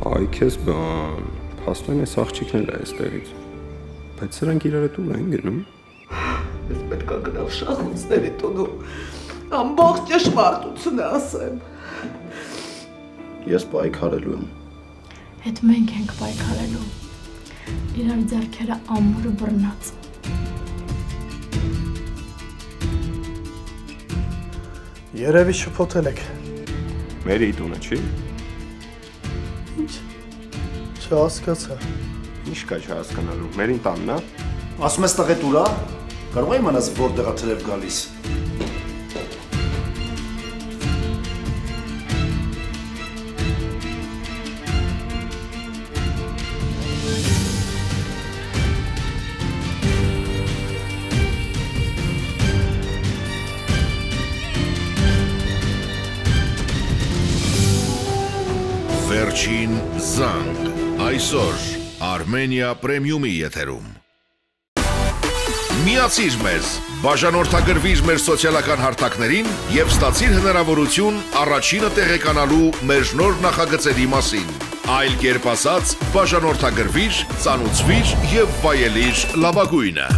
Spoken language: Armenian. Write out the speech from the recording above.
Այ քեզ բան, փաստորեն այս աղջիկն էլ է այստեղից։ Բայց սրանք իրար հետ ուր են գնում։ Ես պետք է գնամ շախոցների տունու, ամբողջ ճշմարտությունը ասեմ։ Ես պայքարելու եմ։ Հետ մենք ենք պայքարելու։ Իրար ձեռքերը ամուր ու բռնած։ Երևի շփոթել եք։ Մերի տունը չի։ Ինչ։ Չհասկացա։ Ինչ կա չհասկանալու։ Մերին տանն է։ Ասում ես տղետ ուր է։ Կարող եմ իմանալ որտեղ է թրև գալիս։ Վերջին զանգ, այսօր Armenia Premium-ի եթերում։ Միացիր մեզ, բաժանորդագրվիր մեր սոցիալական հարթակներին և ստացիր հնարավորություն առաջինը տեղեկանալու մեր նոր նախագծերի մասին։ Այլ կերպ ասած, բաժանորդագրվիր, ծանուցվիր և վայելիր լավագույնը։